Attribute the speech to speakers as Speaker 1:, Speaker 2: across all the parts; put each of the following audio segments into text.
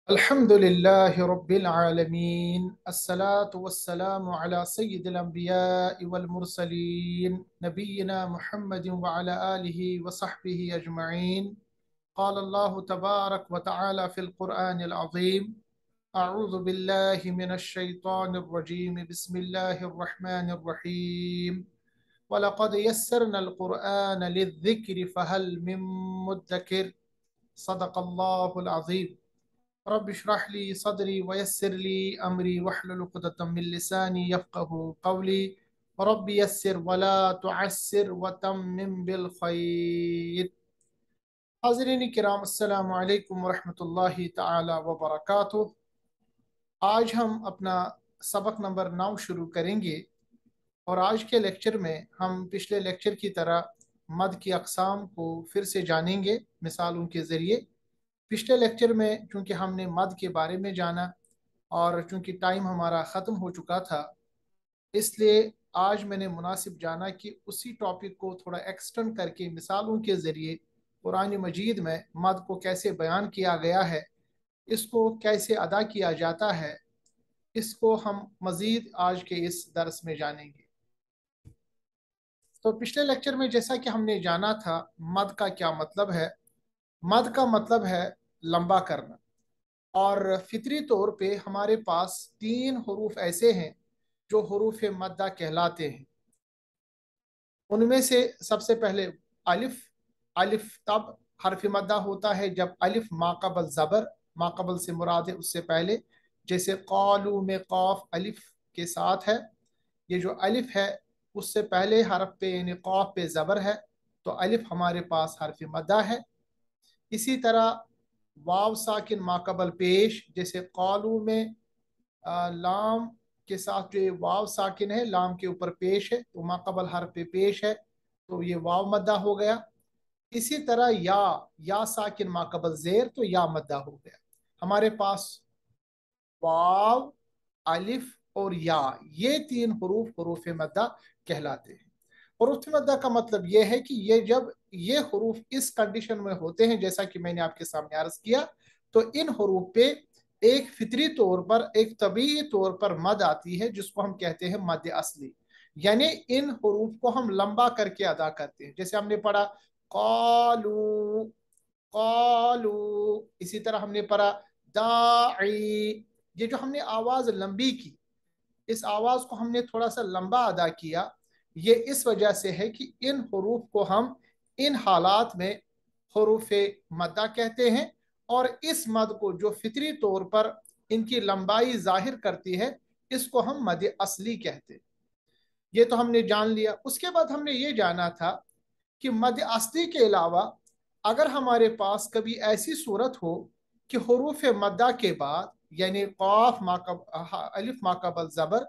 Speaker 1: अल्हम्दुलिल्लाहि रब्बिल आलमीन अस्सलातु वस्सलामु अला सय्यिदिल अंबिया'i वल मुरसलीन नबिय्यिना मुहम्मदिन व अला आलिहि व सहबिहि अजमईन क़ाल अल्लाहु तबारक व तआला फ़िल क़ुरआनिल अज़ीम अऊज़ु बिल्लाहि मिनश शैतानिर रजीम बिस्मिल्लाहिर रहमानिर रहीम वलक़द यस्सरनल क़ुरआन लिज़्ज़िक्रि फ़हल मिन मुद्दकिर सदक़ल्लाहुल अज़ीम रब्बि इश्रह ली सदरी वयस्सिर ली अमरी वहलुल उक़दतम मिन लिसानी यफ़क़हू क़ौली रब्बि यस्सिर वला तुअस्सिर वतम्मिम बिल खैर। हाज़रीन किराम, अस्सलामु अलैकुम वरहमतुल्लाहि तआला व बरकातुहू। आज हम अपना सबक नंबर 9 शुरू करेंगे और आज के लेक्चर में हम पिछले लेक्चर की तरह मद की अक़साम को फिर से जानेंगे मिसालों के ज़रिए। पिछले लेक्चर में चूँकि हमने मद के बारे में जाना और चूँकि टाइम हमारा ख़त्म हो चुका था, इसलिए आज मैंने मुनासिब जाना कि उसी टॉपिक को थोड़ा एक्सटेंड करके मिसालों के ज़रिए कुरान मजीद में मद को कैसे बयान किया गया है, इसको कैसे अदा किया जाता है, इसको हम मज़ीद आज के इस दर्स में जानेंगे। तो पिछले लेक्चर में जैसा कि हमने जाना था, मद का क्या मतलब है। मद का मतलब है लंबा करना, और फितरी तौर पे हमारे पास 3 हरूफ ऐसे हैं जो हरूफ मद्दा कहलाते हैं। उनमें से सबसे पहले अलिफ। अलिफ तब हरफ मद्दा होता है जब अलिफ माकबल ज़बर, माकबल से मुराद है उससे पहले, जैसे क़ालू में क़ाफ अलिफ के साथ है। ये जो अलिफ है उससे पहले हरफ पे यानी क़ाफ पे ज़बर है, तो अलिफ हमारे पास हरफ मद्दा है। इसी तरह वाव साकिन माकबल पेश, जैसे क़ालू में लाम के साथ जो ये वाव साकिन है लाम के ऊपर पेश है, तो माकबल हरफ पे पेश है, तो ये वाव मद्दा हो गया। इसी तरह या साकिन माकबल ज़ेर, तो या मद्दा हो गया। हमारे पास वाव, अलिफ और या, ये 3 हरूफ हरूफ मद्दा कहलाते हैं। हरूफ मद्दा का मतलब ये है कि ये जब ये हरूफ इस कंडीशन में होते हैं जैसा कि मैंने आपके सामने अर्ज किया, तो इन हरूफ पे एक फितरी तौर पर, एक तबीई तौर पर मद आती है जिसको हम कहते हैं मद असली। यानी इन हरूफ को हम लंबा करके अदा करते हैं। जैसे हमने पढ़ा कालू कालू, इसी तरह हमने पढ़ा दाई। ये जो हमने आवाज लंबी की, इस आवाज को हमने थोड़ा सा लंबा अदा किया, ये इस वजह से है कि इन हरूफ को हम इन हालात में हरूफ मद्दा कहते हैं, और इस मद को जो फितरी तौर पर इनकी लंबाई जाहिर करती है, इसको हम मद असली कहते हैं। ये तो हमने जान लिया। उसके बाद हमने ये जाना था कि मद असली के अलावा अगर हमारे पास कभी ऐसी सूरत हो कि हरूफ मद्दा के बाद यानी क़ाफ माकब अलिफ माकबल ज़बर,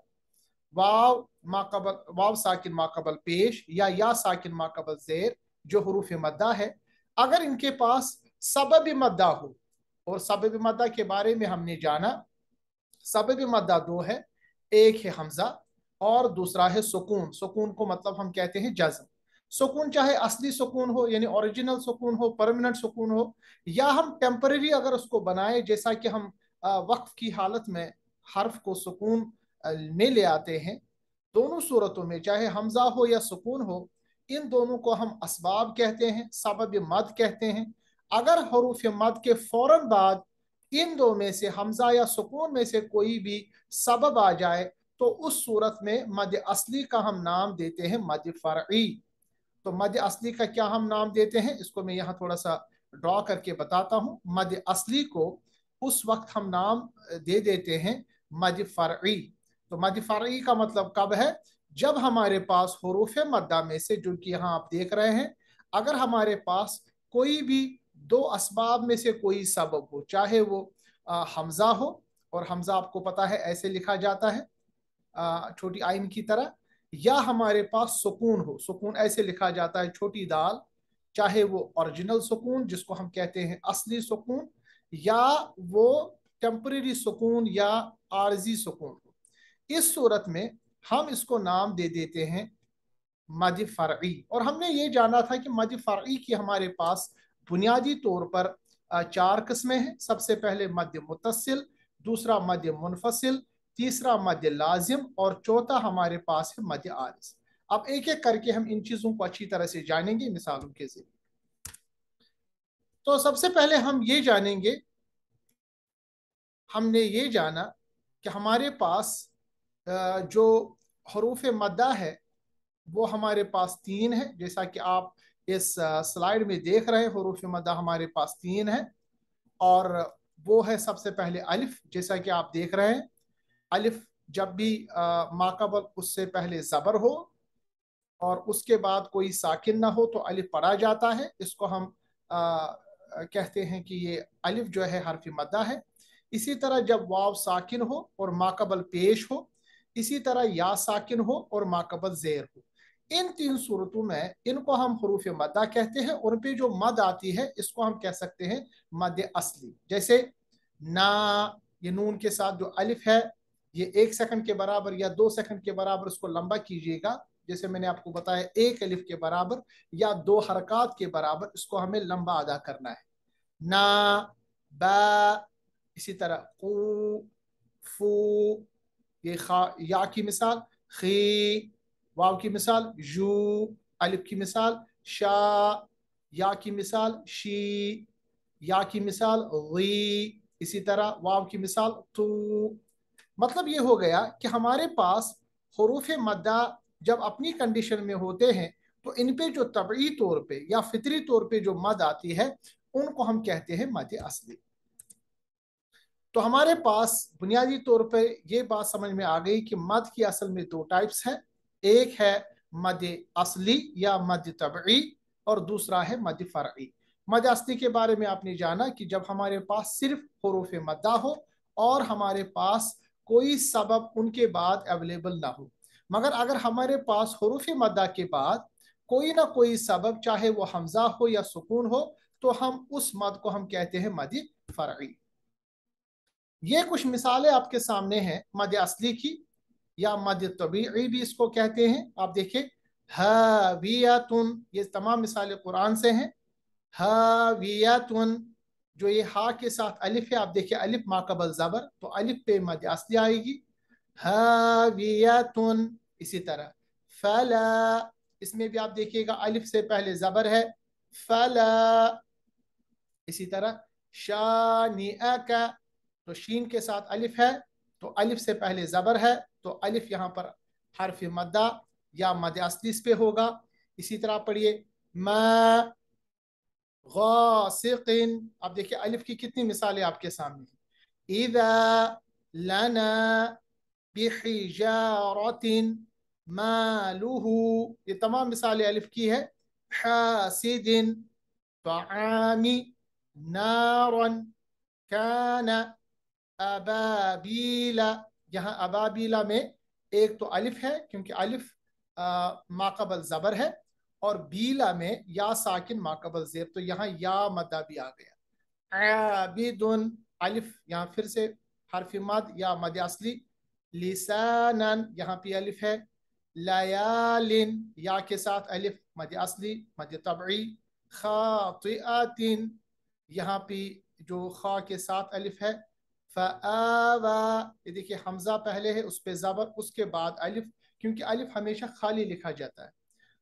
Speaker 1: वाव साकिन माकबल पेश, या साकिन माकबल ज़ेर, जो हरूफ मद्दा है, अगर इनके पास सबब मद्दा हो, और सबब मद्दा के बारे में हमने जाना, सबब मद्दा 2 है। एक है हमजा और दूसरा है सुकून। सुकून को मतलब हम कहते हैं जज्म। सुकून चाहे असली सुकून हो यानी ओरिजिनल सुकून हो, परमानेंट सुकून हो, या हम टेम्पररी अगर उसको बनाए, जैसा कि हम वक्फ की हालत में हर्फ को सुकून में ले आते हैं। दोनों सूरतों में चाहे हमजा हो या सुकून हो, इन दोनों को हम असबाब कहते हैं, सबब मद कहते हैं। अगर हरूफ मद के फौरन बाद इन दो में से, हमजा या सुकून में से कोई भी सबब आ जाए, तो उस सूरत में मद असली का हम नाम देते हैं मद फरई। तो मद असली का क्या हम नाम देते हैं, इसको मैं यहाँ थोड़ा सा ड्रॉ करके बताता हूँ। मद असली को उस वक्त हम नाम दे देते हैं मद फरई। तो मद फरई का मतलब कब है, जब हमारे पास हरूफ मद्दा में से, जो कि यहाँ आप देख रहे हैं, अगर हमारे पास कोई भी 2 असबाब में से कोई सबब हो, चाहे वो हमजा हो, और हमजा आपको पता है ऐसे लिखा जाता है छोटी आइन की तरह, या हमारे पास सुकून हो, सुकून ऐसे लिखा जाता है छोटी दाल, चाहे वो ओरिजिनल सुकून जिसको हम कहते हैं असली सुकून, या वो टेम्परेरी सुकून या आरजी सुकून हो। इस सूरत में हम इसको नाम दे देते हैं मद फरई। और हमने ये जाना था कि मद फरई की हमारे पास बुनियादी तौर पर चार किस्में हैं। सबसे पहले मध्य मुत्तसिल, दूसरा मध्य मुनफसिल, तीसरा मध्य लाजिम और चौथा हमारे पास है मध्य आरिज। अब एक एक करके हम इन चीजों को अच्छी तरह से जानेंगे मिसालों के जरिए। तो सबसे पहले हम ये जानेंगे, हमने ये जाना कि हमारे पास जो हरूफ मद्दा है वो हमारे पास तीन है। जैसा कि आप इस स्लाइड में देख रहे हैं, हरूफ मद्दा हमारे पास तीन है और वो है सबसे पहले अलिफ। जैसा कि आप देख रहे हैं, अलिफ जब भी माकबल उससे पहले ज़बर हो और उसके बाद कोई साकिन ना हो तो अलिफ पढ़ा जाता है। इसको हम कहते हैं कि ये अलिफ जो है हर्फ मद्दा है। इसी तरह जब वाव साकिन हो और माकबल पेश हो, इसी तरह या साकिन हो और माकबल ज़ेर हो, इन तीन सूरतों में इनको हम हरूफ मद्दा कहते हैं। और पे जो मद आती है इसको हम कह सकते हैं मद असली। जैसे ना, ये नून के साथ जो अलिफ है ये 1 सेकंड के बराबर या 2 सेकंड के बराबर उसको लंबा कीजिएगा। जैसे मैंने आपको बताया, एक अलिफ के बराबर या 2 हरकत के बराबर इसको हमें लंबा अदा करना है। ना, बा, इसी तरह कू, फू, ये खा, या की मिसाल खी, वाव की मिसाल यू, अलिफ की मिसाल शा, या की मिसाल शी, या की मिसाल गी, इसी तरह वाव की मिसाल तू। मतलब ये हो गया कि हमारे पास हरूफ मद्दा जब अपनी कंडीशन में होते हैं तो इन पे जो तबई तौर पे या फितरी तौर पे जो मद आती है उनको हम कहते हैं मद असली। तो हमारे पास बुनियादी तौर पे ये बात समझ में आ गई कि मद की असल में दो टाइप्स हैं। एक है मद असली या मद तबई और दूसरा है मद फरई। मद असली के बारे में आपने जाना कि जब हमारे पास सिर्फ हरूफ मद्दा हो और हमारे पास कोई सबब उनके बाद अवेलेबल ना हो। मगर अगर हमारे पास हरूफ मद्दा के बाद कोई ना कोई सबब, चाहे वो हमजा हो या सुकून हो, तो हम उस मद को हम कहते हैं मद फरई। ये कुछ मिसालें आपके सामने हैं मद असली की या मद तबीई भी इसको कहते हैं। आप देखिए, हावियतुन, ये तमाम मिसालें कुरान से हैं। हावियतुन, जो ये हा के साथ अलिफ है, आप देखिए अलिफ माकबल जबर, तो अलिफ पे मद असली आएगी। हावियतुन, इसी तरह फला, इसमें भी आप देखिएगा अलिफ से पहले जबर है, फला। इसी तरह शानिअका, तो शीन के साथ अलिफ है तो अलिफ से पहले जबर है, तो अलिफ यहाँ पर हर्फ मद्दा या मद असली इस पे होगा। इसी तरह पढ़िए मा गासिकिन, अब देखिए अलिफ की कितनी मिसालें आपके सामने हैं। इदा लना बिहिजारतिन मालुहु, ये तमाम मिसालें अलिफ की है। हासिदिन, तामी, नारन, काना, अबाबीला। यहाँ अबाबीला में एक तो अलिफ है क्योंकि अलिफ माकबल जबर है, और बीला में या साकिन माकबल जेर, तो यहाँ या मद्दा भी आ गया। आबिदुन, अलिफ यहाँ फिर से हरफ मद या मद असली। लिसानन, यहाँ पे अलिफ है। लयालिन, या के साथ अलिफ मद असली मद तबई। खातिआतिन, यहाँ पे जो खा के साथ अलिफ है। फ़आवा, ये देखिए हमजा पहले है उस पे जबर, उसके बाद अलिफ, क्योंकि अलिफ हमेशा खाली लिखा जाता है।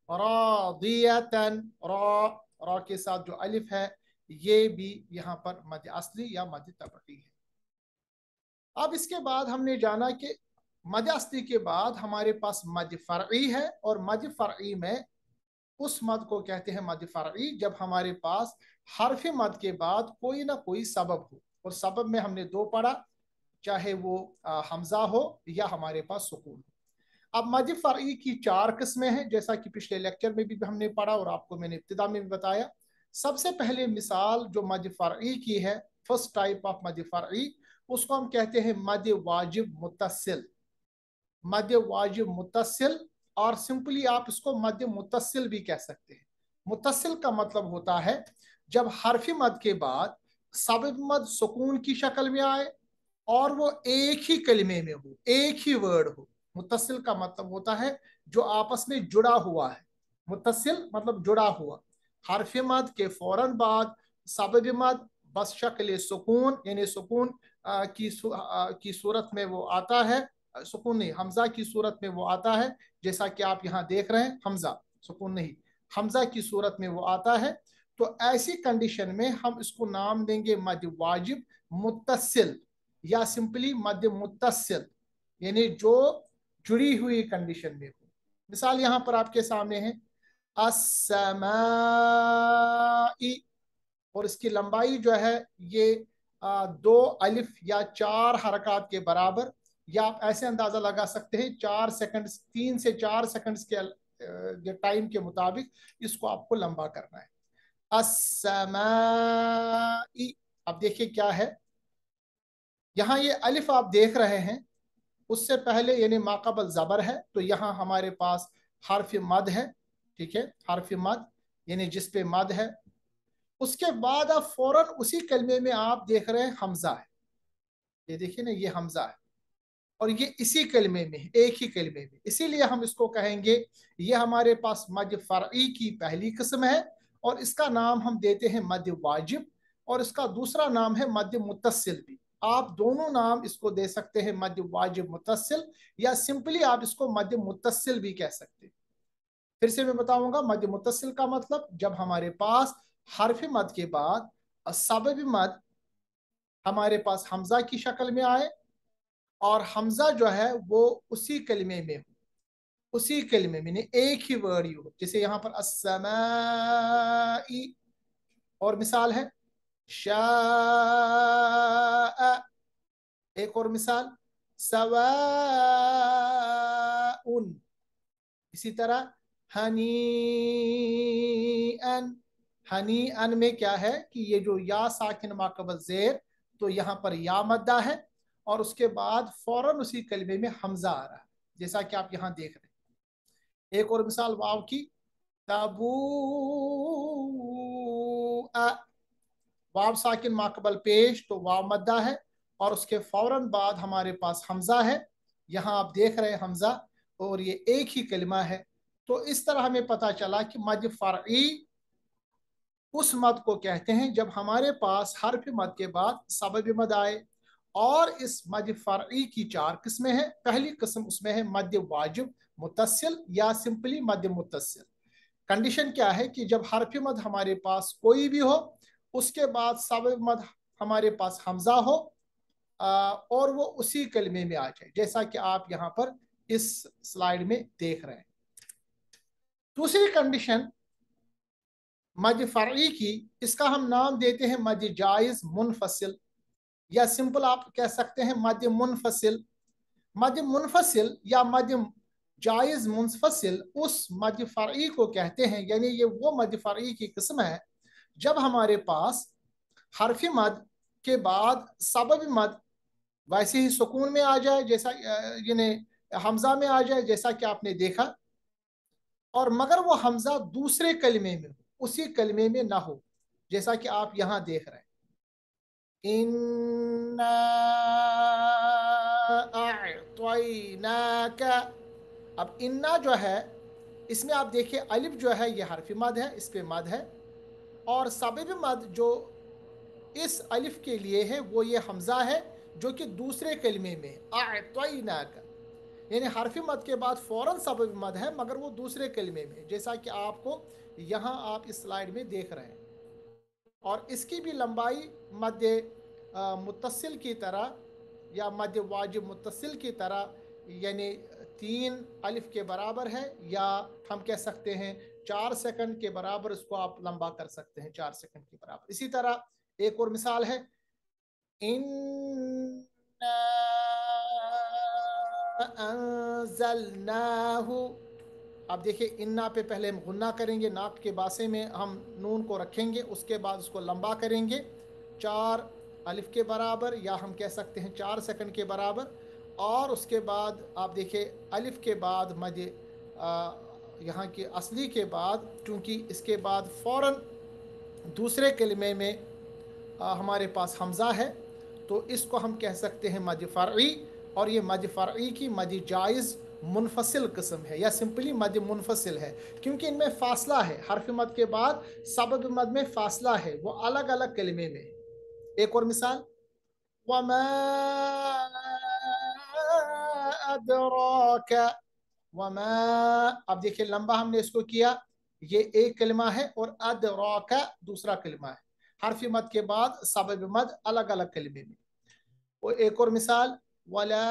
Speaker 1: रादियतन, रा, रा के साथ जो अलिफ है ये भी यहाँ पर मद असली या मद तबई है। अब इसके बाद हमने जाना कि मद असली के बाद हमारे पास मद फरई है, और मद फरई में उस मद को कहते हैं मद फरई जब हमारे पास हर्फ मद के बाद कोई ना कोई सबब हो, और सबब में हमने दो पढ़ा, चाहे वो हमजा हो या हमारे पास सुकून हो। अब मद फरई की चार किस्में हैं, जैसा कि पिछले लेक्चर में भी हमने पढ़ा और आपको मैंने इब्तिदा में भी बताया। सबसे पहले मिसाल जो मद फरई की है, फर्स्ट टाइप ऑफ मद फरई, उसको हम कहते हैं मद वाजिब मुत्तसिल। मद वाजिब मुत्तसिल, और सिंपली आप इसको मद मुत्तसिल भी कह सकते हैं। मुत्तसिल का मतलब होता है जब हरफ मद के बाद सबब मद सुकून की शक्ल में आए और वो एक ही कलिमे में हो, एक ही वर्ड हो। मुत्तसिल का मतलब होता है जो आपस में जुड़ा हुआ है। मुत्तसिल मतलब जुड़ा हुआ, हरफ मद के फौरन बाद सबब मद बस शक्ल सुकून, यानी सुकून की सूरत में वो आता है, सुकून नहीं, हमजा की सूरत में वो आता है, जैसा कि आप यहाँ देख रहे हैं, हमजा, सुकून नहीं, हमजा की सूरत में वो आता है। तो ऐसी कंडीशन में हम इसको नाम देंगे मद वाजिब मुत्तसिल, या सिंपली मद मुत्तसिल, यानी जो जुड़ी हुई कंडीशन में हो। मिसाल यहाँ पर आपके सामने है अस्समाई, और इसकी लंबाई जो है ये 2 अलिफ या 4 हरकत के बराबर, या आप ऐसे अंदाजा लगा सकते हैं 4 सेकंड, 3 से 4 सेकंड के टाइम के मुताबिक इसको आपको लंबा करना है। अस्समाई, अब देखिए क्या है, यहाँ ये अलिफ आप देख रहे हैं, उससे पहले यानी माकबल जबर है, तो यहाँ हमारे पास हर्फ मद है, ठीक है, हर्फ मद यानी जिस पे मद है। उसके बाद आप फौरन उसी कलमे में आप देख रहे हैं हमजा है, ये देखिए ना, ये हमजा है, और ये इसी कलमे में है, एक ही कलमे में, इसीलिए हम इसको कहेंगे ये हमारे पास मद फरई की पहली किस्म है, और इसका नाम हम देते हैं मद वाजिब, और इसका दूसरा नाम है मद मुत्तसिल भी। आप दोनों नाम इसको दे सकते हैं, मद वाजिब मुत्तसिल, या सिंपली आप इसको मद मुत्तसिल भी कह सकते हैं। फिर से मैं बताऊंगा, मद मुत्तसिल का मतलब जब हमारे पास हर्फ मद के बाद सबब मद हमारे पास हमजा की शक्ल में आए, और हमजा जो है वो उसी कलमे में हो, उसी कलमे में एक ही वर्ड ही हो, जैसे यहाँ पर अस्समाई, और मिसाल है शाअ, एक और मिसाल सवाउन, इसी तरह हनीअन, हनीअन में क्या है कि ये जो या साकिन माकबल जेर, तो यहाँ पर या मद्दा है, और उसके बाद फौरन उसी कलमे में हमजा आ रहा है, जैसा कि आप यहाँ देख रहे हैं। एक और मिसाल वाव की, तबू, वाव साकिन माकबल पेश, तो वाव मद्दा है, और उसके फौरन बाद हमारे पास हमजा है, यहाँ आप देख रहे हैं हमजा, और ये एक ही कलमा है। तो इस तरह हमें पता चला कि मद फरई उस मद को कहते हैं जब हमारे पास हर्फ मद के बाद सबब मद आए, और इस मद फरई की 4 किस्में हैं। पहली किस्म उसमें है मद वाजिब मुत्तसिल, या सिंपली मद मुत्तसिल। कंडीशन क्या है कि जब हर्फ मद हमारे पास कोई भी हो, उसके बाद सबब मद हमारे पास हमजा हो, और वो उसी कलमे में आ जाए, जैसा कि आप यहाँ पर इस स्लाइड में देख रहे हैं। दूसरी कंडीशन मद फरई की, इसका हम नाम देते हैं मद जायज मुनफसिल, या सिंपल आप कह सकते हैं मद मुनफसिल। मद मुनफसिल या मद जायज मुनफसिल उस मद फरई को कहते हैं, यानी ये वो मद फरई की किस्म है जब हमारे पास हरफ मद के बाद सबब मद वैसे ही सुकून में आ जाए, जैसा यानी हमजा में आ जाए, जैसा कि आपने देखा, और मगर वो हमजा दूसरे कलमे में हो, उसी कलमे में ना हो, जैसा कि आप यहां देख रहे हैं, इन्ना अअतैनाका। अब इन्ना जो है, इसमें आप देखिए अलिफ जो है ये हरफ मद है, इस पे मद है, और सबब मद जो इस अलिफ के लिए है वो ये हमजा है, जो कि दूसरे कलमे में अअतैनाका, यानी हरफ मद के बाद फौरन सबब मद है, मगर वो दूसरे कलमे में, जैसा कि आपको यहाँ आप इस स्लाइड में देख रहे हैं। और इसकी भी लंबाई मद मुत्तसिल की तरह, या मद वाजिब मुत्तसिल की तरह, यानी 3 अलिफ के बराबर है, या हम कह सकते हैं 4 सेकंड के बराबर, इसको आप लंबा कर सकते हैं 4 सेकंड के बराबर। इसी तरह एक और मिसाल है, इन्ना अंज़लनाहु। अब देखिए इन्ना पे पहले हम गुन्ना करेंगे, नाक के बासे में हम नून को रखेंगे, उसके बाद उसको लंबा करेंगे 4 अलिफ के बराबर, या हम कह सकते हैं 4 सेकंड के बराबर, और उसके बाद आप देखिए अलिफ के बाद मद यहाँ की असली के बाद, क्योंकि इसके बाद फ़ौरन दूसरे कलमे में हमारे पास हमज़ा है, तो इसको हम कह सकते हैं मद फ़रई, और ये मद फ़रई की मद जायज़ मुनफसिल किस्म है, या सिंपली मद मुनफसिल है, क्योंकि इनमें फ़ासला है, हरफ मद के बाद सबब मद में फ़ासला है, वो अलग अलग कलमे में है। एक और मिसाल, वमा अदराका, वमा, अब देखिए लंबा हमने इसको किया, ये एक कलमा है और अदराका दूसरा कलमा है, हर्फ मद के बाद सबब मद अलग अलग कलमे में। और एक और मिसाल, वला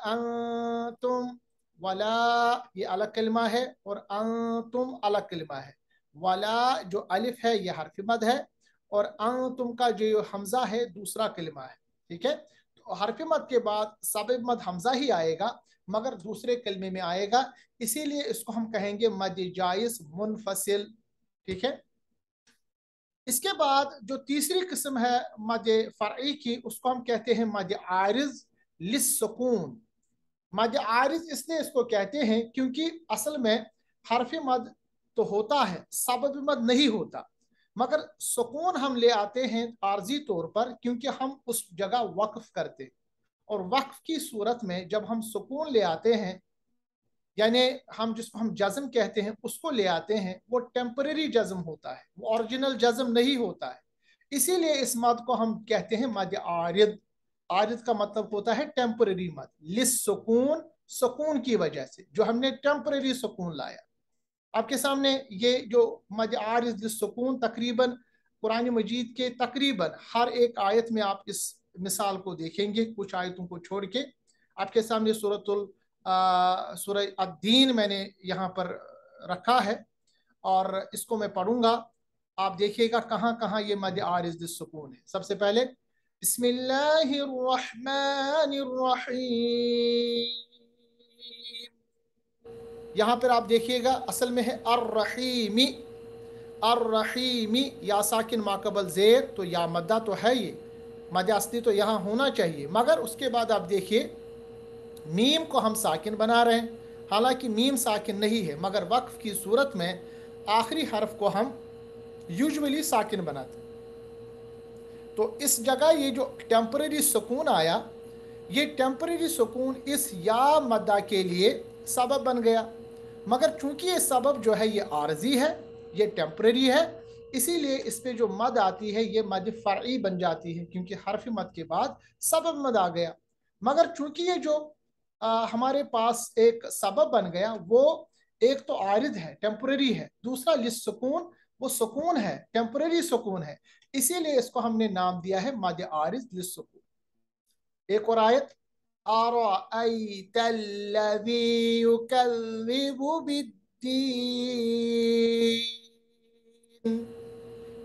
Speaker 1: अंतुम, वला ये अलग कलमा है और अंतुम अलग कलमा है। वला जो अलिफ है ये हर्फ मद है और अंतुम का जो हमजा है दूसरा कलमा है। ठीक है, तो हर्फ मद के बाद सबब मद हमजा ही आएगा मगर दूसरे कलमे में आएगा, इसीलिए इसको हम कहेंगे मद जायज मुनफसिल। ठीक है, इसके बाद जो तीसरी किस्म है मद फ़रई की, उसको हम कहते हैं मद आरिज लिस्सुकून। मद आरिज इसलिए इसको कहते हैं क्योंकि असल में हरफ मद तो होता है, सबब मद नहीं होता, मगर सुकून हम ले आते हैं आर्जी तौर पर क्योंकि हम उस जगह वक्फ करते, और वक्फ की सूरत में जब हम सुकून ले आते हैं, यानी हम जिसको हम जज्म कहते हैं उसको ले आते हैं, वो टेम्परेरी जज्म होता है, वो ओरिजिनल जज्म नहीं होता है। इसीलिए इस मद को हम कहते हैं मद आरिद। आरिद का मतलब होता है टेम्परेरी मद, लिस सुकून, सुकून की वजह से जो हमने टेम्परेरी सुकून लाया। आपके सामने ये जो मद आरिद लिस सुकून तकरीबन कुरान मजीद के तकरीबन हर एक आयत में आप इस मिसाल को देखेंगे, कुछ आयतों को छोड़ के। आपके सामने सूरह अद्दीन मैंने यहाँ पर रखा है और इसको मैं पढ़ूंगा, आप देखिएगा कहाँ कहाँ ये मद आरिज़ सुकून है। सबसे पहले बिस्मिल्लाहिर्रहमानिर्रहीम, यहाँ पर आप देखिएगा असल में है अर्रहीमी, अर्रहीमी, या साकिन माकबल जेर, तो या मद्दा तो है, ये मद असली तो यहाँ होना चाहिए, मगर उसके बाद आप देखिए मीम को हम साकिन बना रहे हैं, हालांकि मीम साकिन नहीं है मगर वक्फ की सूरत में आखिरी हर्फ को हम यूजुअली साकिन बनाते हैं। तो इस जगह ये जो टेम्परेरी सुकून आया, ये टेम्परेरी सुकून इस या मद्दा के लिए सबब बन गया, मगर चूंकि ये सबब जो है ये आर्जी है, ये टेम्परेरी है, इसीलिए इस पे जो मद आती है ये मद फ़रई बन जाती है क्योंकि हर्फ मद के बाद सबब मद आ गया। मगर चूंकि ये जो हमारे पास एक सबब बन गया, वो एक तो आरिद है, टेम्परेरी है, दूसरा लिस सुकून, वो सुकून है, टेम्परेरी सुकून है, इसीलिए इसको हमने नाम दिया है मद आरिज लिस सुकून। एक और आयत, अरअयतल्लज़ी युकज़्ज़िबु बिद्दीन,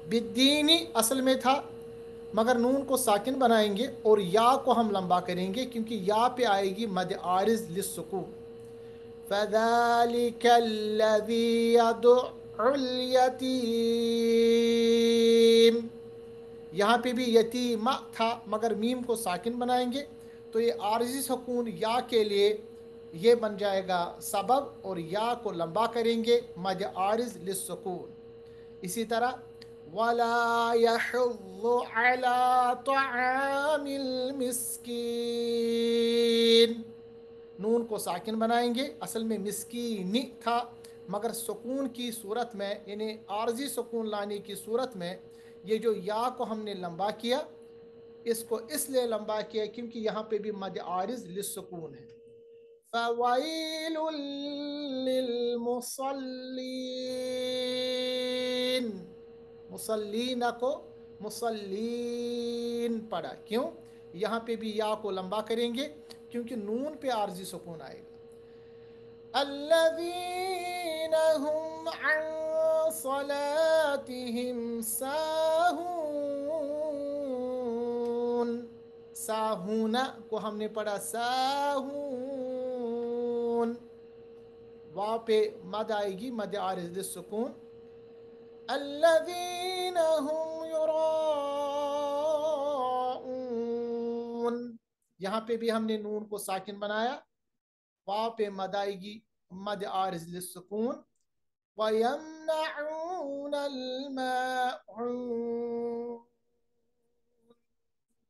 Speaker 1: बिद्दीनी असल में था मगर नून को साकिन बनाएंगे और या को हम लंबा करेंगे क्योंकि या पे आएगी मद आरिज लिस्सुकून। फ़ज़ालिकल्लज़ी यदुउल यतीम, यहाँ पे भी यतीमा था मगर मीम को साकिन बनाएंगे, तो ये आरिजी सुकून या के लिए ये बन जाएगा सबब और या को लंबा करेंगे मद आरिज लिस्सुकून। इसी तरह वला यहुल्लु अला तआमिल मिस्कीन, नून को साकिन बनाएंगे, असल में मिस्कीनी था मगर सुकून की सूरत में, यानी आर्जी सुकून लाने की सूरत में ये जो या को हमने लंबा किया, इसको इसलिए लंबा किया क्योंकि यहाँ पे भी मद आरिज लिस्सुकून है। फ़वैलुल लिलमुसल्लीन, मुसल्लीना को मुसल्लीन पढ़ा, क्यों? यहाँ पे भी या को लंबा करेंगे क्योंकि नून पे आर्जी सुकून आएगा। अल्लज़ीना हुम अन सलातिहिम साहून, साहूना को हमने पढ़ा साहून, वाव पे मद आएगी मद आरिज़ सुकून। अल्लज़ीना हुम युराऊन, यहाँ पे भी हमने नून को साकिन बनाया, वाव पे मद आएगी मद आरिज़ सुकून। वयमनऊनल माऊन,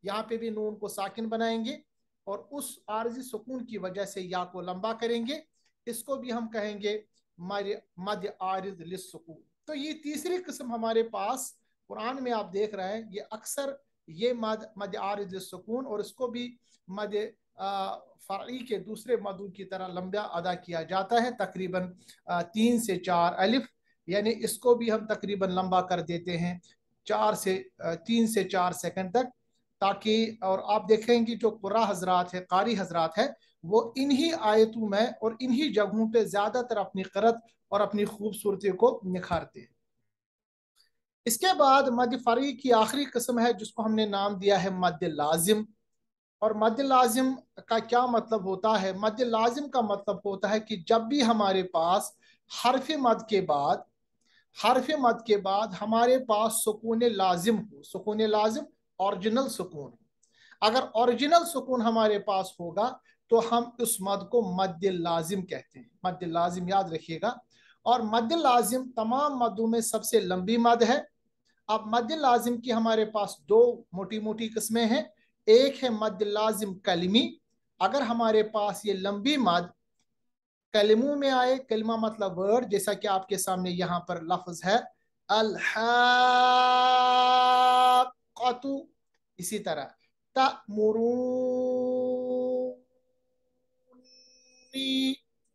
Speaker 1: यहाँ पे भी नून को साकिन बनाएंगे और उस आर्जी सुकून की वजह से या को लंबा करेंगे, इसको भी हम कहेंगे मद आरिज लिस्सुकून। तो ये तीसरी किस्म हमारे पास कुरान में आप देख रहे हैं, ये अक्सर ये मद मद आरिद सुकून, और इसको भी मद फ़रई के दूसरे मदों की तरह लंबा अदा किया जाता है, तकरीबन 3 से 4 अलिफ, यानी इसको भी हम तकरीबन लंबा कर देते हैं 3 से 4 सेकंड तक, ताकि, और आप देखेंगे जो कुर्रा हजरात है, कारी हजरात है, वो इन्हीं आयतों में और इन्हीं जगहों पे ज़्यादातर अपनी क़रत और अपनी खूबसूरती को निखारते हैं। इसके बाद मद फ़रई की आखिरी किस्म है जिसको हमने नाम दिया है मद लाजिम। और मद लाजिम का क्या मतलब होता है? मद लाजिम का मतलब होता है कि जब भी हमारे पास हरफ मद के बाद हमारे पास सुकून लाजिम हो, सुकून लाजिम ओरिजिनल सुकून, अगर ओरिजिनल सुकून हमारे पास होगा तो हम उस मद को मद लाजिम कहते हैं। मद लाजिम याद रखिएगा। और मद लाजिम तमाम मदों में सबसे लंबी मद है। अब मद लाजिम की हमारे पास दो मोटी मोटी किस्में हैं। एक है मद लाजिम कलमी, अगर हमारे पास ये लंबी मद कलमों में आए, कलमा मतलब वर्ड, जैसा कि आपके सामने यहाँ पर लफ्ज है अल हाक़्क़तु, इसी तरह तअमुरूनी,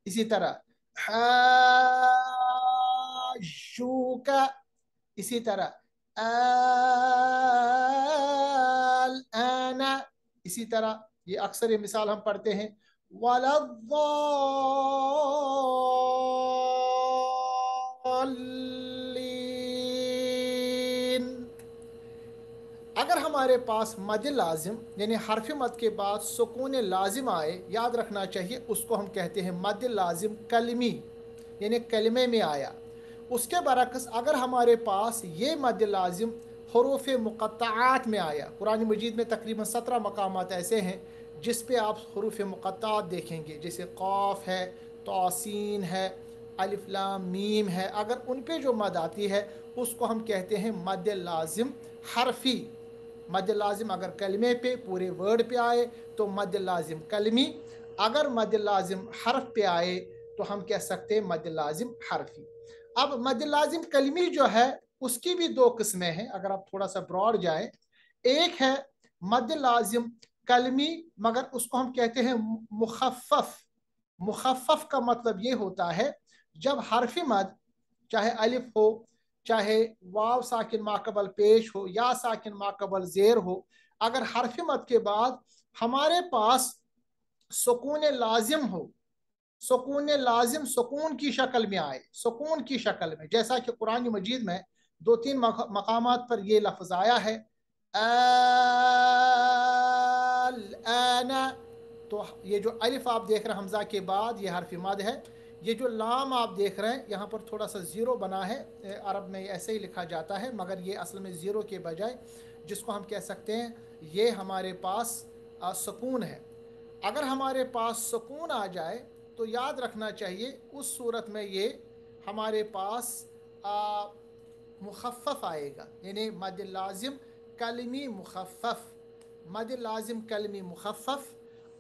Speaker 1: इसी तरह हाज्जूका, इसी तरह अल आना, इसी तरह ये अक्सर ये मिसाल हम पढ़ते हैं वलद्दॉल्लीन। अगर हमारे पास मद लाजिम यानी हरफ मद के बाद सुकून लाजिम आए, याद रखना चाहिए उसको हम कहते हैं मद लाजिम कलमी, यानी कलमे में आया। उसके बरक्स अगर हमारे पास ये मद लाजिम हरूफ मुक़त्तआत में आया, कुरान मजीद में तकरीबन 17 मकामात ऐसे हैं जिस पे आप हरूफ मुक़त्तआत देखेंगे, जैसे क़ाफ है, तौसीन है, अलिफ लाम मीम है, अगर उन पे जो मद आती है उसको हम कहते हैं मद लाजिम हरफी। मद लाजिम अगर कलमे पे पूरे वर्ड पे आए तो मद लाजिम कलमी, अगर मद लाजिम हरफ पे आए तो हम कह सकते हैं मद लाजिम हरफी। अब मद लाजिम कलमी जो है उसकी भी दो किस्में हैं, अगर आप थोड़ा सा ब्रॉड जाए। एक है मद लाजिम कलमी, मगर उसको हम कहते हैं मुखफ़फ़। मुखफ़फ़ का मतलब ये होता है जब हरफ मद, चाहे अलिफ हो, चाहे वाव साकिन माकबल पेश हो, या साकिन माकबल जेर हो, अगर हरफ मद के बाद हमारे पास सुकून लाजिम हो, सुकून लाजिम सुकून की शक्ल में आए, सुकून की शक्ल में, जैसा कि कुरान मजीद में 2-3 मकामात पर यह लफ्ज आया है आना। तो ये जो अलिफ आप देख रहे हैं हमजा के बाद, ये हरफ मद है। ये जो लाम आप देख रहे हैं यहाँ पर थोड़ा सा ज़ीरो बना है, अरब में ऐसे ही लिखा जाता है, मगर ये असल में ज़ीरो के बजाय जिसको हम कह सकते हैं ये हमारे पास सुकून है। अगर हमारे पास सुकून आ जाए तो याद रखना चाहिए उस सूरत में ये हमारे पास मुखफ़फ़ आएगा, यानी मद लाजिम कलमी मुखफ़फ़, मद लाजिम कलमी मुखफ़फ़।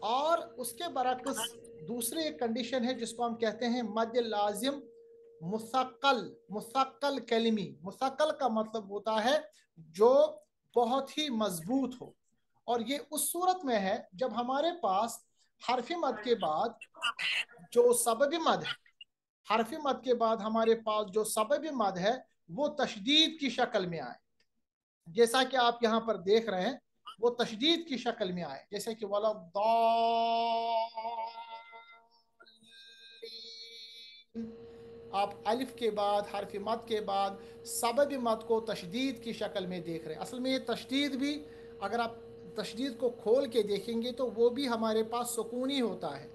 Speaker 1: और उसके बरक्स दूसरी एक कंडीशन है जिसको हम कहते हैं मद लाजिम मुसक्कल, मुसक्कल कलमी। मुसक्कल का मतलब होता है जो बहुत ही मजबूत हो, और ये उस सूरत में है जब हमारे पास हरफी मद के बाद जो सबबी मद है, हरफी मद के बाद हमारे पास जो सबबी मद है वो तशदीद की शक्ल में आए, जैसा कि आप यहाँ पर देख रहे हैं वो तशदीद की शक्ल में आए, जैसे कि वाला आप अलिफ के बाद हरफ मद के बाद सबब मद को तशदीद की शक्ल में देख रहे हैं। असल में ये तशदीद भी, अगर आप तशदीद को खोल के देखेंगे तो वो भी हमारे पास सुकूनी होता है,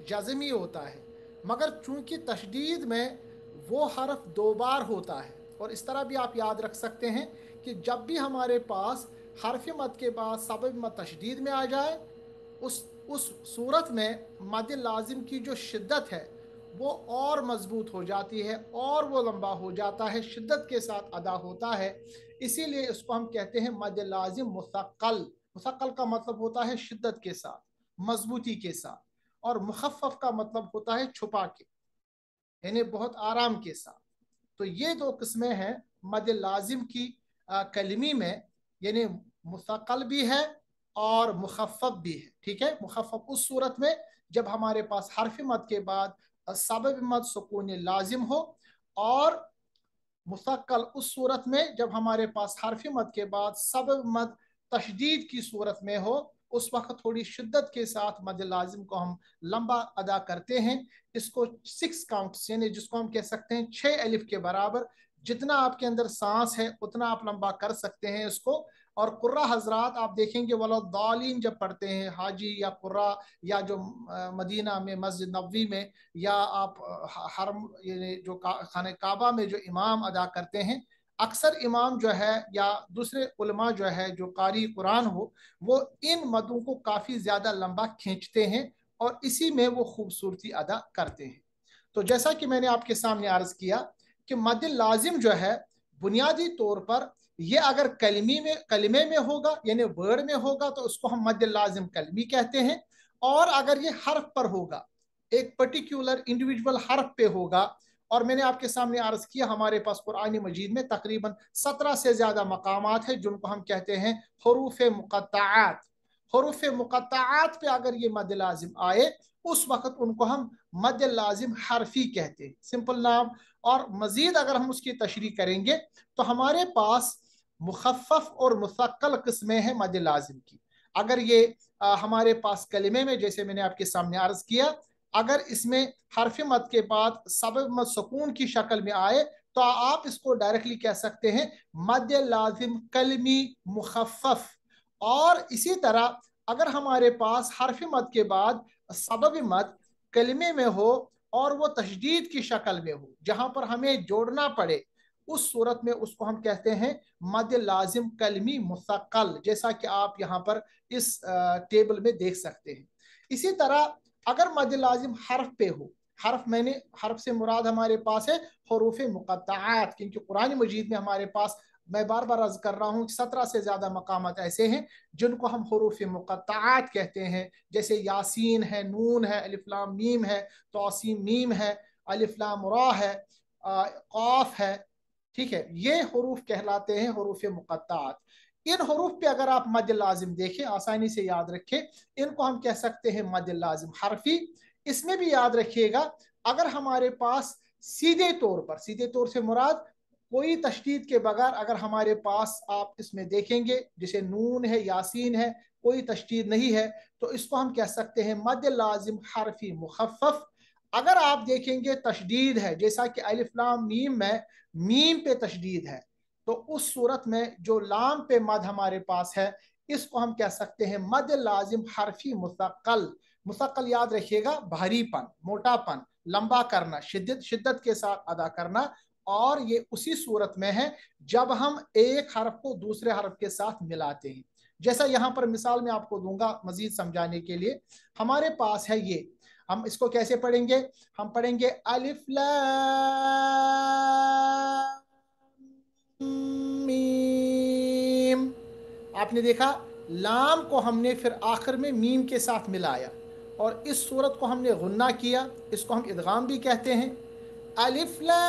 Speaker 1: जज़मी होता है, मगर चूंकि तशदीद में वो हरफ 2 बार होता है। और इस तरह भी आप याद रख सकते हैं कि जब भी हमारे पास हरफ मद के बाद सबब मद तशदीद में आ जाए, उस सूरत में मद लाजिम की जो शिद्दत है वो और मजबूत हो जाती है और वो लंबा हो जाता है, शिद्दत के साथ अदा होता है। इसीलिए इसको हम कहते हैं मद लाजिम मुसक्कल। मुसक्कल का मतलब होता है शिद्दत के साथ, मजबूती के साथ, और मुखफ़फ़ का मतलब होता है छुपा के, यानी बहुत आराम के साथ। तो ये दो किस्में हैं मद लाजिम की कलमी में, यानी मुस्तक़ल भी है और मुखफ़फ़ भी है। ठीक है, मुखफ़फ़ उस सूरत में जब हमारे पास हर्फ मद के बाद सबब मद सुकून लाजिम हो, और मुस्तक़ल उस सूरत में जब हमारे पास हर्फ मद के बाद सबब मद तशदीद की सूरत में हो। उस वक्त थोड़ी शिद्दत के साथ मद लाजिम को हम लंबा अदा करते हैं। इसको 6 काउंट्स यानी जिसको हम कह सकते हैं 6 अलिफ के बराबर, जितना आपके अंदर सांस है उतना आप लंबा कर सकते हैं इसको। और कुर्रा हजरात आप देखेंगे वाला दालीन जब पढ़ते हैं हाजी या कुर्रा, या जो मदीना में मस्जिद नबवी में, या आप हरम जो खाने काबा में जो इमाम अदा करते हैं, अक्सर इमाम जो है या दूसरे उलमा जो है जो कारी कुरान हो, वो इन मदों को काफ़ी ज़्यादा लंबा खींचते हैं और इसी में वो खूबसूरती अदा करते हैं। तो जैसा कि मैंने आपके सामने अर्ज किया कि मद लाजिम जो है बुनियादी तौर पर ये अगर कलमे में होगा यानी वर्ड में होगा तो उसको हम मद लाजिम कलमी कहते हैं। और अगर ये हर्फ पर होगा, एक पर्टिकुलर इंडिविजुअल हर्फ पे होगा, और मैंने आपके सामने अर्ज किया हमारे पास कुरान मजीद में तकरीबन 17 से ज्यादा मकामात है जिनको हम कहते हैं हरूफ मुक़त्तआत। हरूफ मुक़त्तआत पे अगर ये मद लाजिम आए उस वक्त उनको हम मद लाजिम हरफी कहते हैं, सिंपल नाम। और मजीद अगर हम उसकी तशरीह करेंगे तो हमारे पास मुखफ़फ़ और मुस्तक़ल किस्में हैं मद लाजिम की। अगर ये हमारे पास कलिमे में जैसे मैंने आपके सामने अर्ज किया, अगर इसमें हरफ मद के बाद सबब मद सुकून की शक्ल में आए तो आप इसको डायरेक्टली कह सकते हैं मद लाजिम कलमी मुखफ़फ़। और इसी तरह अगर हमारे पास हरफ मद के बाद सबब मद कलमे में हो और वो तशदीद की शक्ल में हो जहां पर हमें जोड़ना पड़े, उस सूरत में उसको हम कहते हैं मद लाजिम कलमी मुस्तक़ल, जैसा कि आप यहाँ पर इस टेबल में देख सकते हैं। इसी तरह अगर मद लाजिम हर्फ पे हो, हर्फ से मुराद हमारे पास है हरूफ मुक़त्तआत, क्योंकि कुरान मजीद में हमारे पास, मैं बार बार अर्ज कर रहा हूँ, 17 से ज्यादा मकामात ऐसे हैं जिनको हम हरूफ मुक़त्तआत कहते हैं। जैसे यासीन है, नून है, अलिफ लाम मीम है, तौसीम मीम है, अलिफ लाम रा है, क़ाफ है। ठीक है, ये हरूफ कहलाते हैं हरूफ मुक़त्तआत। इन हरूफ पे अगर आप मद लाजिम देखें, आसानी से याद रखें, इनको हम कह सकते हैं मद लाजिम हरफी। इसमें भी याद रखिएगा अगर हमारे पास सीधे तौर से मुराद कोई तशदीद के बगैर अगर हमारे पास आप इसमें देखेंगे जैसे नून है, यासीन है, कोई तशदीद नहीं है, तो इसको हम कह सकते हैं मद लाजिम हरफी मुखफ़फ़। अगर आप देखेंगे तशदीद है, जैसा कि अलिफ लाम मीम में मीम पे तशदीद है, तो उस सूरत में जो लाम पे मद हमारे पास है इसको हम कह सकते हैं मद लाजिम हरफी मुस्तक़ल। मुस्तक़ल याद रखिएगा, भारीपन, मोटापन, लंबा करना, शिद्दत के साथ अदा करना। और ये उसी सूरत में है जब हम एक हर्फ को दूसरे हर्फ के साथ मिलाते हैं। जैसा यहाँ पर मिसाल मैं आपको दूंगा मजीद समझाने के लिए। हमारे पास है ये, हम इसको कैसे पढ़ेंगे? हम पढ़ेंगे अलिफ लाम मीम। आपने देखा लाम को हमने फिर आखिर में मीम के साथ मिलाया और इस सूरत को हमने गुन्ना किया, इसको हम इदगाम भी कहते हैं। अलिफ लाम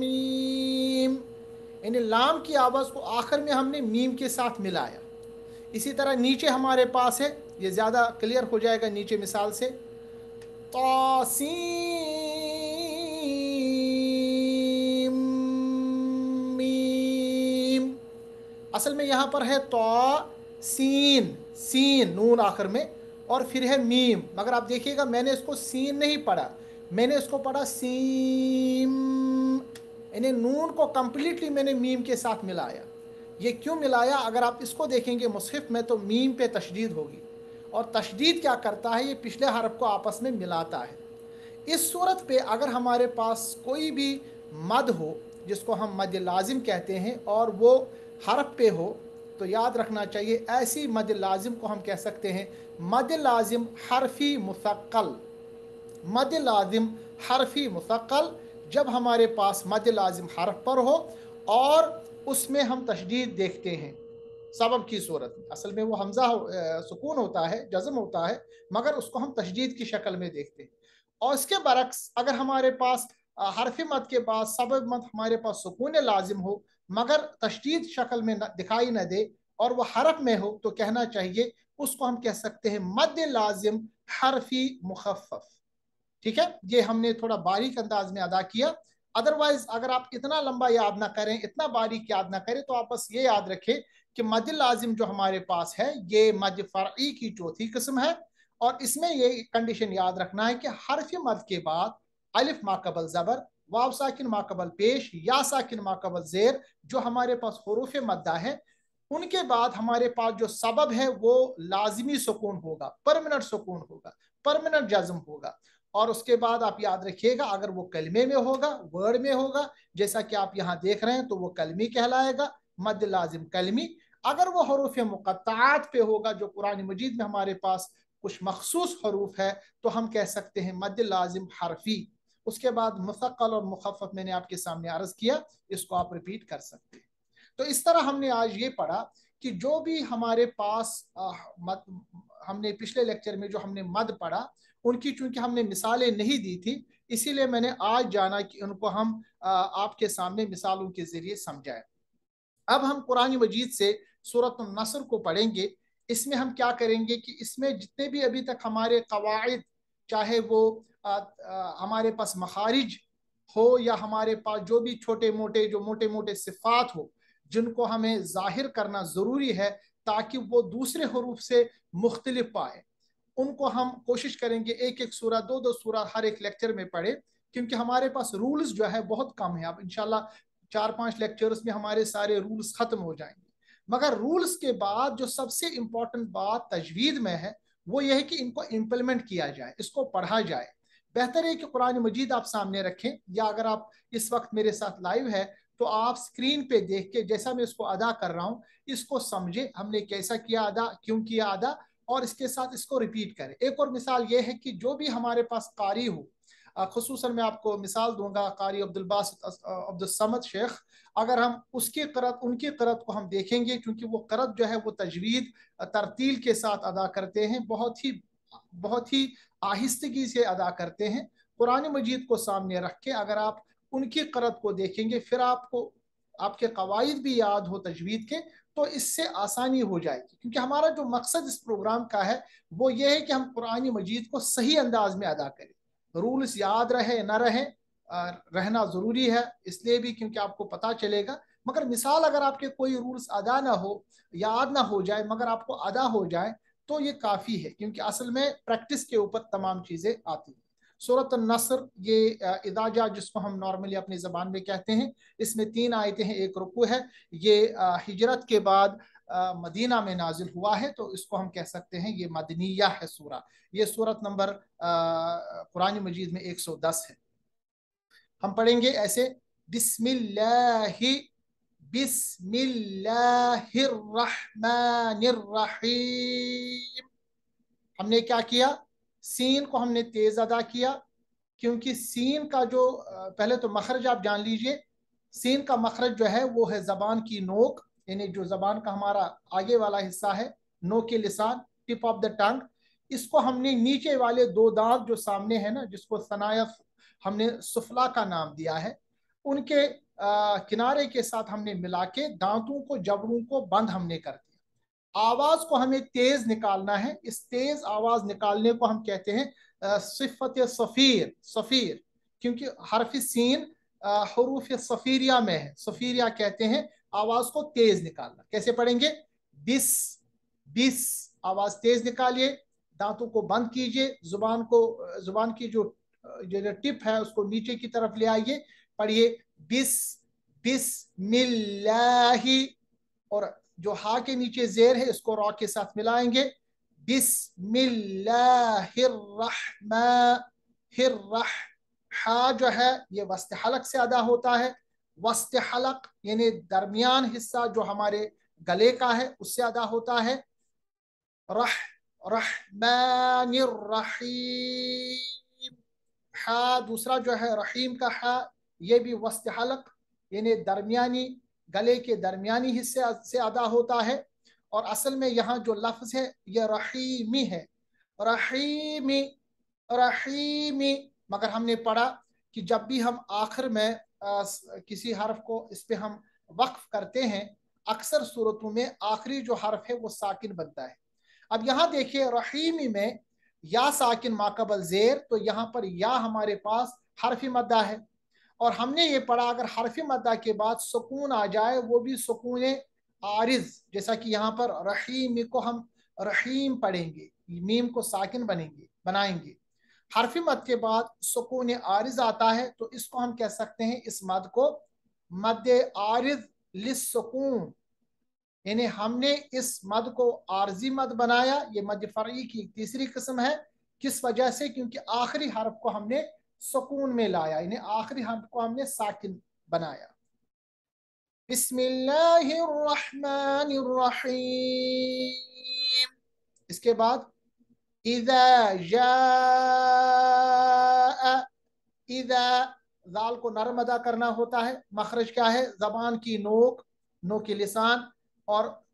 Speaker 1: मीम, यानी लाम की आवाज़ को आखिर में हमने मीम के साथ मिलाया। इसी तरह नीचे हमारे पास है, ये ज़्यादा क्लियर हो जाएगा नीचे मिसाल से, तौसीम मीम। असल में यहाँ पर है सीन, सीन नून आखिर में, और फिर है मीम। मगर आप देखिएगा मैंने इसको सीन नहीं पढ़ा, मैंने इसको पढ़ा सीम, यानी नून को कंप्लीटली मैंने मीम के साथ मिलाया। ये क्यों मिलाया? अगर आप इसको देखेंगे मुसहिफ में तो मीम पे तशदीद होगी, और तशदीद क्या करता है, ये पिछले हरफ को आपस में मिलाता है। इस सूरत पे अगर हमारे पास कोई भी मद हो जिसको हम मद लाजिम कहते हैं और वो हरफ पे हो, तो याद रखना चाहिए ऐसी मद लाजिम को हम कह सकते हैं मद लाजिम हरफी मुस्तक़ल। मद लाजिम हरफी मुस्तक़ल जब हमारे पास मद लाजिम हरफ पर हो और उसमें हम तशदीद देखते हैं सबब की सूरत में। असल में वो हमजा सुकून होता है, जज़म होता है, मगर उसको हम तशदीद की शक्ल में देखते हैं। और इसके बरक्स अगर हमारे पास हरफ मद के बाद सबब मद हमारे पास सुकून लाजिम हो मगर तशदीद शक्ल में दिखाई न दे और वह हरफ में हो, तो कहना चाहिए उसको हम कह सकते हैं मद लाजिम हरफी मुखफ़फ़। ठीक है, ये हमने थोड़ा बारीक अंदाज में अदा किया। अदरवाइज अगर आप इतना लंबा याद ना करें, इतना बारीक याद ना करें, तो आप बस ये याद रखें कि मद लाजिम जो हमारे पास है ये मद फ़रई की चौथी किस्म है। और इसमें ये कंडीशन याद रखना है कि हरफ मद के बाद अलिफ माकबल ज़बर, वाव साकिन माकबल पेश, या साकिन माकबल ज़ेर जो हमारे पास हुरूफ मद्दा है, उनके बाद हमारे पास जो सबब है वो लाजिमी सुकून होगा, परमानेंट सुकून होगा, परमानेंट जज्म होगा। और उसके बाद आप याद रखिएगा अगर वो कलमे में होगा, वर्ड में होगा, जैसा कि आप यहाँ देख रहे हैं, तो वो कलमी कहलाएगा, मद लाजिम कलमी। अगर वो हरूफ मुक़त्तआत पे होगा, जो कुरान मजीद में हमारे पास कुछ मखसूस हरूफ है, तो हम कह सकते हैं मद लाजिम हरफी। उसके बाद मुसक्कल और मुखफ़फ़ मैंने आपके सामने अर्ज किया, इसको आप रिपीट कर सकते हैं। तो इस तरह हमने आज ये पढ़ा कि जो भी हमारे पास हमने पिछले लेक्चर में जो हमने मद पढ़ा, उनकी चूंकि हमने मिसालें नहीं दी थी, इसीलिए मैंने आज जाना कि उनको हम आपके सामने मिसालों के जरिए समझाएं। अब हम कुरान मजीद से सूरत नसर को पढ़ेंगे। इसमें हम क्या करेंगे कि इसमें जितने भी अभी तक हमारे कवाइद, चाहे वो हमारे पास मखारिज हो या हमारे पास जो भी मोटे मोटे सिफात हो, जिनको हमें जाहिर करना ज़रूरी है ताकि वो दूसरे हरूफ से मुख्तलिफ पाए, उनको हम कोशिश करेंगे एक एक सूरा, दो दो सूरा हर एक लेक्चर में पढ़े, क्योंकि हमारे पास रूल्स जो है बहुत कम है। अब इंशाल्लाह 4-5 लेक्चर्स में हमारे सारे रूल्स खत्म हो जाएंगे। मगर रूल्स के बाद जो सबसे इंपॉर्टेंट बात तजवीद में है वो ये है कि इनको इम्प्लीमेंट किया जाए, इसको पढ़ा जाए। बेहतर है कि कुरान मजीद आप सामने रखें, या अगर आप इस वक्त मेरे साथ लाइव है तो आप स्क्रीन पे देख के जैसा मैं इसको अदा कर रहा हूँ इसको समझे, हमने कैसा किया अदा, क्यों किया अदा, और इसके साथ इसको रिपीट करें। एक और मिसाल ये है कि जो भी हमारे पास कारी हो, खुसूसन मैं आपको मिसाल दूंगा कारी अब्दुल बासित अब्दुल समद शेख, अगर हम उसकी क़रत उनकी क़रत को हम देखेंगे, क्योंकि वो क़रत जो है वो तजवीद तरतील के साथ अदा करते हैं, बहुत ही आहिस्तगी से अदा करते हैं। कुरान मजीद को सामने रख के अगर आप उनकी क़रत को देखेंगे, फिर आपको आपके कवायद भी याद हो तजवीद के, तो इससे आसानी हो जाएगी। क्योंकि हमारा जो मकसद इस प्रोग्राम का है वो ये है कि हम कुरान मजीद को सही अंदाज में अदा करें। रूल्स याद रहे ना रहे, रहना ज़रूरी है इसलिए भी क्योंकि आपको पता चलेगा। मगर मिसाल अगर आपके कोई रूल्स अदा ना हो, याद ना हो जाए, मगर आपको अदा हो जाए, तो ये काफ़ी है, क्योंकि असल में प्रैक्टिस के ऊपर तमाम चीज़ें आती हैं। सूरत नसर ये इदाजा जिसको हम नॉर्मली अपनी ज़बान में कहते हैं, इसमें 3 आयतें हैं, एक रुकू है। ये हिजरत के बाद मदीना में नाजिल हुआ है, तो इसको हम कह सकते हैं ये मदनिया है सूरा। ये सूरत नंबर कुरान मजीद में 110 है। हम पढ़ेंगे ऐसे, बिस्मिल्लाहि बिस्मिल्लाहिर्रहमानिर्रहीम। हमने क्या किया, सीन को हमने तेज अदा किया, क्योंकि सीन का जो पहले तो मखरज आप जान लीजिए। सीन का मखरज जो है वो है जबान की नोक, यानी जो जबान का हमारा आगे वाला हिस्सा है, नोक के लिसान, टिप ऑफ द टंग। इसको हमने नीचे वाले 2 दांत जो सामने है ना, जिसको सनाया हमने सुफला का नाम दिया है, उनके किनारे के साथ हमने मिला के दांतों को, जबड़ों को बंद हमने कर दिया। आवाज को हमें तेज निकालना है, इस तेज आवाज निकालने को हम कहते हैं सिफत सफीर, सफीर, क्योंकि हरफ सीन हरूफ सफीरिया में है, सफीरिया कहते हैं आवाज को तेज निकालना। कैसे पढ़ेंगे, बिस बिस, आवाज तेज निकालिए, दांतों को बंद कीजिए, जुबान की जो टिप है उसको नीचे की तरफ ले आइए, पढ़िए बिस बिस्मिल्लाहि, और जो हा के नीचे जेर है इसको रॉ के साथ मिलाएंगे, बिस्मिल्लाहिर्रहमानिर्रहीम। हा जो है ये वस्त हलक से अदा होता है, वस्त हलक यानी दरमियान हिस्सा जो हमारे गले का है उससे अदा होता है। रह रहमानिर्रहीम, हा दूसरा जो है रहीम का हा, ये भी वस्त हलक यानी दरमियानी, गले के दरमियानी हिस्से से अदा होता है। और असल में यहाँ जो लफ्ज है ये रहीमी है, रहीमी रहीमी, मगर हमने पढ़ा कि जब भी हम आखिर में किसी हर्फ को इस पे हम वक्फ करते हैं, अक्सर सूरतों में आखिरी जो हर्फ है वो साकिन बनता है। अब यहाँ देखिए रहीमी में या साकिन माकबल जेर, तो यहाँ पर या हमारे पास हरफी मद्दा है, और हमने ये पढ़ा अगर हरफी मद्दा के बाद सुकून आ जाए वो भी सुकून आरिज, जैसा कि यहाँ पर रहीम को हम रहीम पढ़ेंगे, मीम को साकिन बनाएंगे। हरफी मद के बाद सुकून आरिज आता है, तो इसको हम कह सकते हैं इस मद को मद आरिज लिस्सुकून, यानी हमने इस मद को आरजी मद बनाया। ये मद फरई की तीसरी किस्म है। किस वजह से? क्योंकि आखिरी हर्फ को हमने सुकून में लाया, यानी आखिरी हर्फ को हमने साकिन बनाया। बिस्मिल्लाहिर्रहमानिर्रहीम। इसके बाद इज़ा जाअ, इज़ा जाल को नरम अदा करना होता है। मखरज क्या है? जबान की नोक, नोक की लिसान, और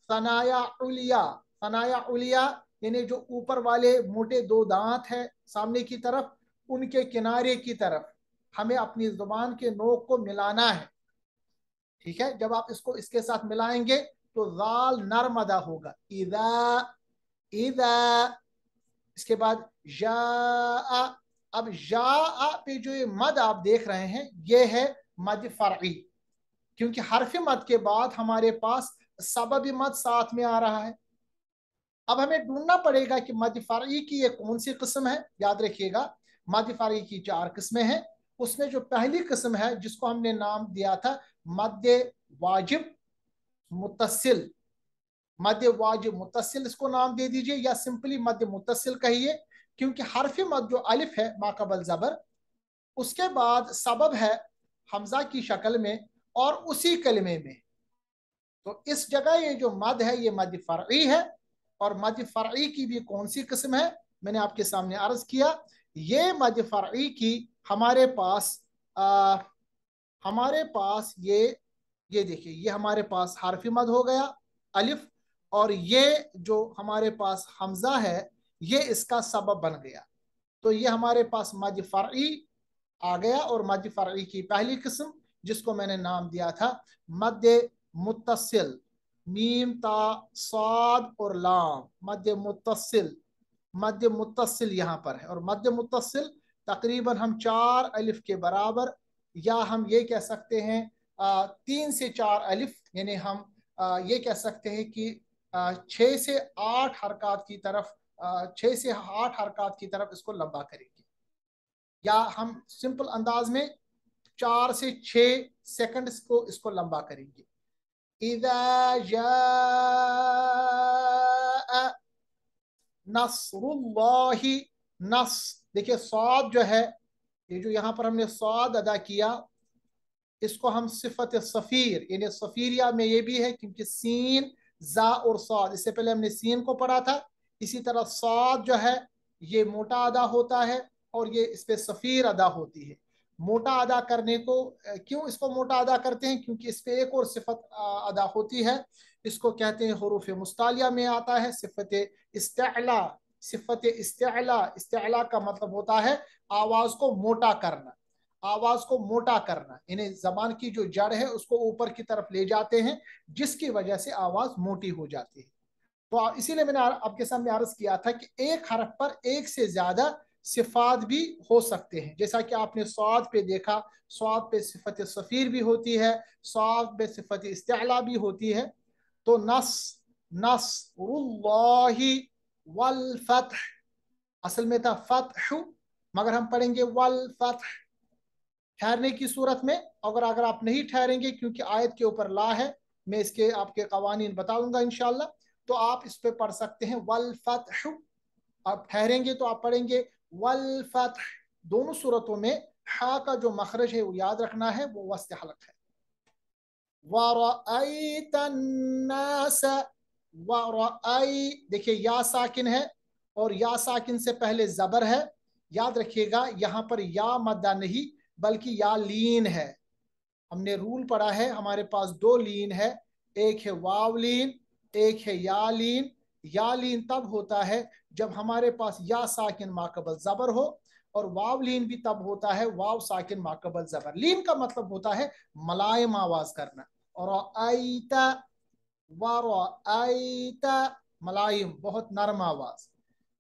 Speaker 1: सनाया उलिया, सनाया उलिया यानी जो ऊपर वाले मोटे दो दांत है सामने की तरफ, उनके किनारे की तरफ हमें अपनी जुबान के नोक को मिलाना है। ठीक है, जब आप इसको इसके साथ मिलाएंगे तो जाल नरम अदा होगा। इदा, इदा। इसके बाद जा, अब जा पे जो ये मद आप देख रहे हैं ये है मद फरई, क्योंकि हरफ मद के बाद हमारे पास सबब मद साथ में आ रहा है। अब हमें ढूंढना पड़ेगा कि मद फरई की ये कौन सी किस्म है। याद रखिएगा मद फरई की 4 किस्में हैं। उसमें जो पहली किस्म है जिसको हमने नाम दिया था मद वाजिब मुत्तसिल, मद वाजिब मुत्तसिल इसको नाम दे दीजिए, या सिंपली मद मुत्तसिल कहिए, क्योंकि हरफ मद जो अलिफ है माकबल जबर, उसके बाद सबब है हमजा की शक्ल में और उसी कलमे में। तो इस जगह ये जो मद है ये मद फरई है। और मद फरई की भी कौन सी किस्म है मैंने आपके सामने अर्ज किया। ये मद फरई की हमारे पास ये देखिए, ये हमारे पास हरफ मद हो गया अलिफ, और ये जो हमारे पास हमजा है ये इसका सबब बन गया। तो ये हमारे पास मद फरई आ गया। और मद फरई की पहली किस्म जिसको मैंने नाम दिया था मद मुत्तसिल, मीम ता साद और लाम, मद मुत्तसिल, मद मुत्तसिल यहाँ पर है। और मद मुत्तसिल तकरीबन हम 4 अलिफ के बराबर, या हम ये कह सकते हैं 3 से 4 अलिफ, यानी हम ये कह सकते हैं कि 6 से 8 हरकत की तरफ, 6 से 8 हरकत की तरफ इसको लंबा करेंगे, या हम सिंपल अंदाज में 4 से 6 सेकंड को इसको लंबा करेंगे। इज़ा जाअ नस्रुल्लाहि, नस देखिए सौद जो है, ये जो यहाँ पर हमने सौद अदा किया इसको हम सिफत सफीर, यानी सफीरिया में ये भी है क्योंकि सीन जा और सौद, इससे पहले हमने सीन को पढ़ा था। इसी तरह सौद जो है ये मोटा अदा होता है और ये इस पे सफीर अदा होती है। मोटा अदा करने को क्यों इसको मोटा अदा करते हैं? क्योंकि इस पे एक और सिफत अदा होती है, इसको कहते हैं हुरूफ मुस्तालिया में आता है सिफत इस्तिअला। सिफत इस्तिअला, इस्तिअला का मतलब होता है आवाज को मोटा करना, आवाज को मोटा करना, यानी जबान की जो जड़ है उसको ऊपर की तरफ ले जाते हैं जिसकी वजह से आवाज मोटी हो जाती है। तो इसीलिए मैंने आपके सामने अर्ज किया था कि एक हरफ पर एक से ज्यादा सिफात भी हो सकते हैं, जैसा कि आपने स्वाद पे देखा, स्वाद पे सिफत सफीर भी होती है, स्वाद पे सिफत इस्तिअला भी होती है। तो नस्रुल्लाहि वल फतह, असल में था फतह, मगर हम पढ़ेंगे वल फतह ठहरने की सूरत में। अगर आप नहीं ठहरेंगे, क्योंकि आयत के ऊपर ला है, मैं इसके आपके कवानीन बताऊंगा इंशाल्लाह, तो आप इस पे पढ़ सकते हैं वल फतह। आप ठहरेंगे तो आप पढ़ेंगे वल फतह। दोनों सूरतों में हा का जो मखरज है वो याद रखना है, वो वस्त हलक है। वरअयतन्नास, वरअय देखिए या साकिन है और या साकिन से पहले जबर है। याद रखिएगा यहाँ पर या मद्दा नहीं बल्कि या लीन है। हमने रूल पढ़ा है, हमारे पास 2 लीन है, एक है वाव लीन, एक है या लीन। या लीन तब होता है जब हमारे पास या साकिन माकबल जबर हो और वाव लीन भी तब होता है वाव साकिन माकबल जबर। लीन का मतलब होता है मलायम आवाज करना। और आईता वरअयता मलायम बहुत नरम आवाज,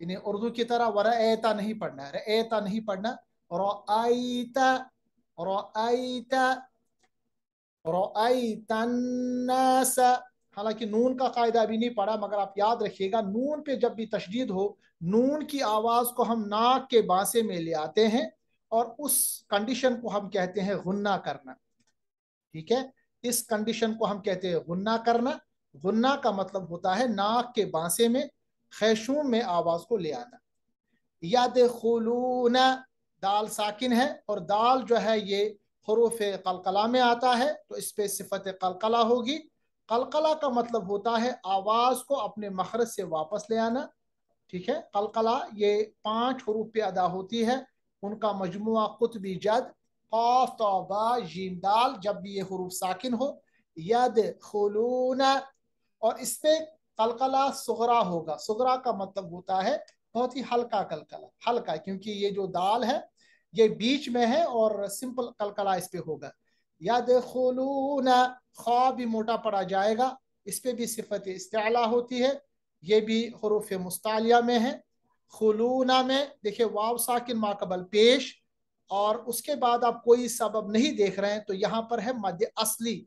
Speaker 1: यानी उर्दू की तरह वरअयता नहीं पढ़ना, रअयता नहीं पढ़ना। रअयता रअयता रअयतन्नास। हालांकि नून का कायदा अभी नहीं पढ़ा, मगर आप याद रखिएगा नून पे जब भी तशदीद हो, नून की आवाज को हम नाक के बांसे में ले आते हैं और उस कंडीशन को हम कहते हैं गुन्ना करना। ठीक है, इस कंडीशन को हम कहते हैं गुन्ना करना। गुन्ना का मतलब होता है नाक के बांसे में खैशूम में आवाज को ले आना। यदखुलून, दाल साकिन है और दाल जो है ये हरूफ कलकला में आता है, तो इस पे सिफत कलकला होगी। कलकला का मतलब होता है आवाज को अपने मखरज से वापस ले आना। ठीक है, कलकला ये 5 हरूफ पे अदा होती है, उनका मजमुआ कुतबी जद कौफ तौबा जीम दाल, जब भी ये हरूफ साकिन हो। यद खुलूना, और इस पे कलकला सुगरा होगा। सुगरा का मतलब होता है बहुत ही हल्का कलकला, हल्का, क्योंकि ये जो दाल है ये बीच में है और सिंपल कलकला इस पे होगा। यदखुलूना, खा भी मोटा पड़ा जाएगा, इस पे भी सिफत इस्तिअला होती है, ये भी हरूफ मुस्तालिया में है। खुलूना में देखिए वाव साकिन माकबल पेश, और उसके बाद आप कोई सबब नहीं देख रहे हैं तो यहाँ पर है मद असली,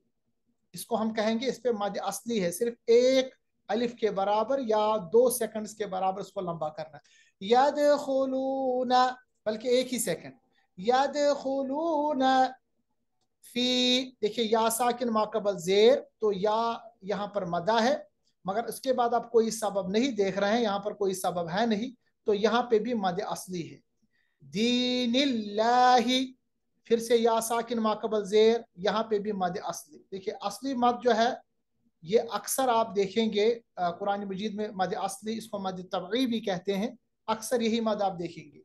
Speaker 1: इसको हम कहेंगे इस पे मद असली है, सिर्फ एक अलिफ के बराबर या 2 सेकंड्स के बराबर उसको लंबा करना। यदखुलूना, बल्कि एक ही सेकंड। यदखुलूना फी, देखिए या साकिन माकबल जेर, तो या यहाँ पर मदा है, मगर उसके बाद आप कोई सबब नहीं देख रहे हैं, यहाँ पर कोई सबब है नहीं, तो यहाँ पे भी मद असली है। दीनिल्लाही, फिर से या साकिन माकबल जेर, यहाँ पे भी मद असली। देखिए असली मद जो है ये अक्सर आप देखेंगे कुरान मजीद में मद असली, इसको मद तबई भी कहते हैं, अक्सर यही मद आप देखेंगे।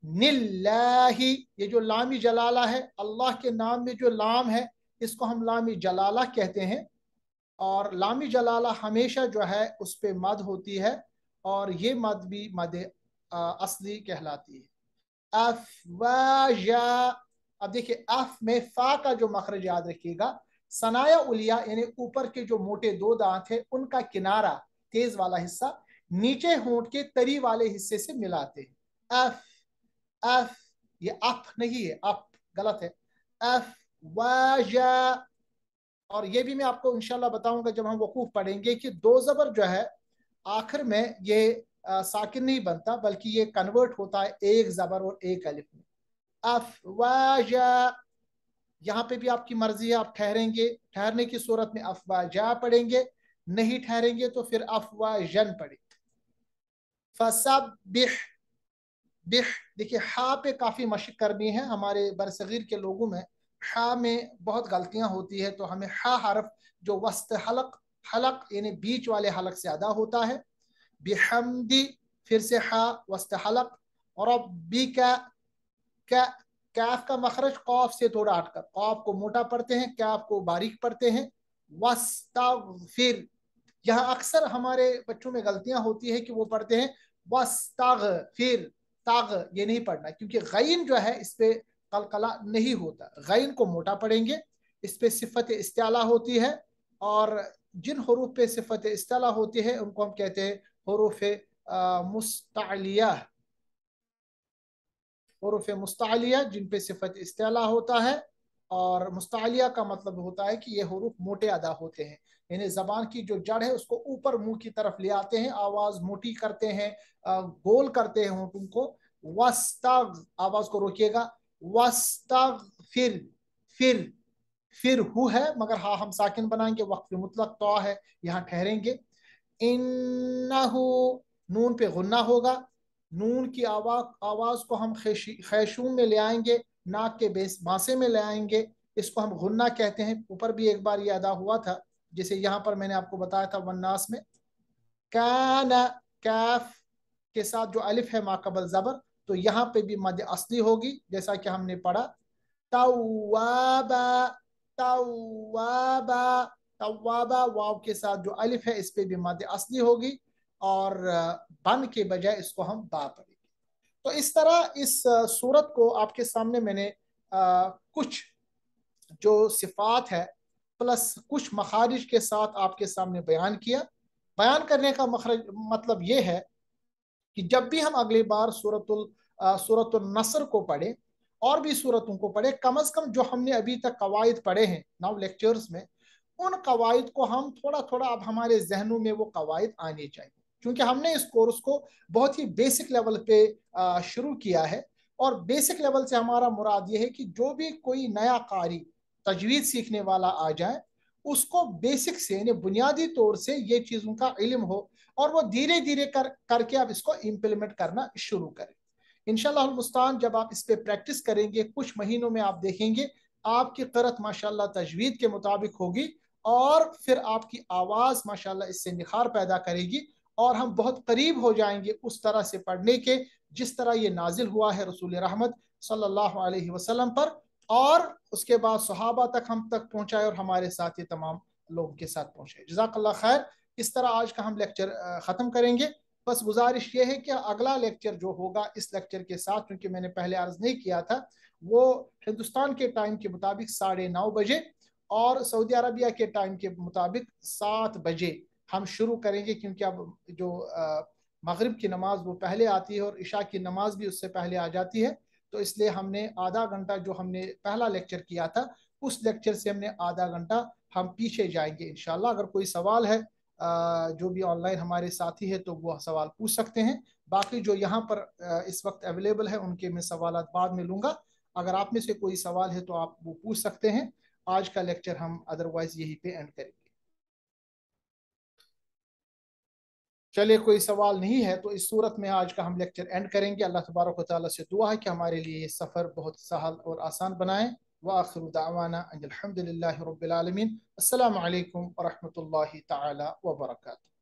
Speaker 1: निल्लाही, ये जो लामी जलाला है, अल्लाह के नाम में जो लाम है इसको हम लामी जलाला कहते हैं, और लामी जलाला हमेशा जो है उस पे मद होती है, और ये मद भी मद असली कहलाती है। अफवाजा, अब देखिए अफ में फा का जो मखरज याद रखिएगा, सनाया उलिया यानी ऊपर के जो मोटे 2 दांत है उनका किनारा तेज वाला हिस्सा नीचे होंठ के तरी वाले हिस्से से मिलाते हैं। अफ अफ, ये अफ नहीं है, अफ गलत है। अफ वाजा, और ये भी मैं आपको इंशाल्लाह बताऊंगा जब हम वकूफ पढ़ेंगे कि 2 जबर जो है आखिर में ये साकिन नहीं बनता, बल्कि ये कन्वर्ट होता है एक जबर और एक अलिफ में। अफवाजा, यहाँ पे भी आपकी मर्जी है, आप ठहरेंगे, ठहरने की सूरत में अफवाजा पढ़ेंगे, नहीं ठहरेंगे तो फिर अफवाजन पढ़ेंगे। फसब बिह, बिह, देखिए हा पे काफी मशक करनी है, हमारे बरसगीर के लोगों में हा में बहुत गलतियां होती है, तो हमें हा हरफ जो वस्त हलक, हलक यानी बीच वाले हलक से अदा होता है। बिहमदी, फिर से हा वस्त हलक। और अब बी का कैफ का मखरज कौफ से थोड़ा हटकर, कौफ को मोटा पढ़ते हैं, कैफ को बारीक पढ़ते हैं। वस्तागफिर, यहाँ अक्सर हमारे बच्चों में गलतियां होती है कि वो पढ़ते हैं वस्तागफिर, ताग ये नहीं पढ़ना, क्योंकि गैन जो है इस पे कलकला नहीं होता, गैन को मोटा पढ़ेंगे, इस पे सिफत इस्तिअला होती है, और जिन हरूफ पे सिफत इस्तिअला होती है उनको हम कहते हैं हरूफ मुस्तालिया, हरूफ मुस्तालिया जिन पे सिफत इस्तिअला होता है। और मुस्तालिया का मतलब होता है कि ये हरूफ मोटे अदा होते हैं, यानी जबान की जो जड़ है उसको ऊपर मुंह की तरफ ले आते हैं, आवाज मोटी करते हैं, गोल करते हैं होठों को। वस्ताग, आवाज को रोकिएगा, वस्ताग फिर फिर हु है, मगर हाँ हम साकिन बनाएंगे, वक्फ मुतलक तो है, यहाँ ठहरेंगे। इन्नहु, नून पे गुन्ना होगा, नून की आवाज आवाज को हम खैशूम में ले आएंगे, नाक के बेस बांसे में ले आएंगे, इसको हम गुन्ना कहते हैं। ऊपर भी एक बार ये अदा हुआ था, जैसे यहाँ पर मैंने आपको बताया था वन्नास में। काना, कैफ के साथ जो अलिफ है माकबल जबर, तो यहाँ पे भी मद असली होगी, जैसा कि हमने पढ़ा। तवाबा, तवाबा, तवाबा, वाव के साथ जो अलिफ है इस पे भी मद असली होगी, और बन के बजाय इसको हम बा पढ़ेंगे। تو اس طرح اس صورت کو آپ کے سامنے میں نے کچھ جو صفات ہے پلس کچھ مخارج کے ساتھ آپ کے سامنے بیان کیا. بیان کرنے کا مطلب یہ ہے کہ جب بھی ہم اگلی بار سورت النصر کو پڑھیں اور بھی صورتوں کو پڑھیں، کم از کم جو ہم نے ابھی تک قواعد پڑھے ہیں ناؤ لیکچرز میں، ان قواعد کو ہم تھوڑا تھوڑا اب ہمارے ذہنوں میں وہ قواعد آنے چاہیے، کیونکہ ہم نے اس کورس کو بہت ہی بیسک لیول پہ شروع کیا ہے. اور بیسک لیول سے ہمارا مراد یہ ہے کہ جو بھی کوئی نیا قاری تجوید سیکھنے والا آ جائے، اس کو بیسک سے یعنی بنیادی طور سے یہ چیزوں کا علم ہو، اور وہ دھیرے دھیرے کر کے آپ اس کو امپلیمنٹ کرنا شروع کریں. انشاءاللہ المستعان جب آپ اس پہ پریکٹس کریں گے، کچھ مہینوں میں آپ دیکھیں گے آپ کی قرأت ماشاءاللہ تجوید کے مطابق ہوگی، اور پھر آپ کی آواز ماشاءاللہ اس سے نکھار پیدا کرے گی، اور ہم بہت قریب ہو جائیں گے اس طرح سے پڑھنے کے جس طرح یہ نازل ہوا ہے رسول رحمت صلی اللہ علیہ وسلم پر، اور اس کے بعد صحابہ تک ہم تک پہنچائے، اور ہمارے ساتھ یہ تمام لوگوں کے ساتھ پہنچائے. جزاک اللہ خیر. اس طرح آج کا ہم لیکچر ختم کریں گے. بس گزارش یہ ہے کہ اگلا لیکچر جو ہوگا اس لیکچر کے ساتھ، کیونکہ میں نے پہلے عرض نہیں کیا تھا، وہ ہندوستان کے ٹائم کے مطابق 9:30 بجے اور سعودی عربیہ کے ٹائم کے مطابق 7 بجے ہم شروع کریں گے، کیونکہ اب جو مغرب کی نماز وہ پہلے آتی ہے اور عشاء کی نماز بھی اس سے پہلے آ جاتی ہے. تو اس لیے ہم نے آدھا گھنٹہ جو ہم نے پہلا لیکچر کیا تھا، اس لیکچر سے ہم نے آدھا گھنٹہ ہم پیچھے جائیں گے انشاءاللہ. اگر کوئی سوال ہے جو بھی آن لائن ہمارے ساتھی ہے تو وہ سوال پوچھ سکتے ہیں. باقی جو یہاں پر اس وقت اویلیبل ہے ان کے میں سوالات بعد میں لوں گا. اگر آپ میں سے کوئی سوال ہے تو آپ وہ پوچھ سکتے ہیں. آج کا لیکچر ہم ادروائز یہی پہ اینڈ کریں گے. چلے کوئی سوال نہیں ہے تو اس صورت میں آج کا ہم لیکچر اینڈ کریں گے. اللہ تبارک و تعالیٰ سے دعا ہے کہ ہمارے لیے یہ سفر بہت سہل اور آسان بنائیں. وآخر دعوانا ان الحمد للہ رب العالمین. السلام علیکم ورحمۃ اللہ تعالی وبرکاتہ.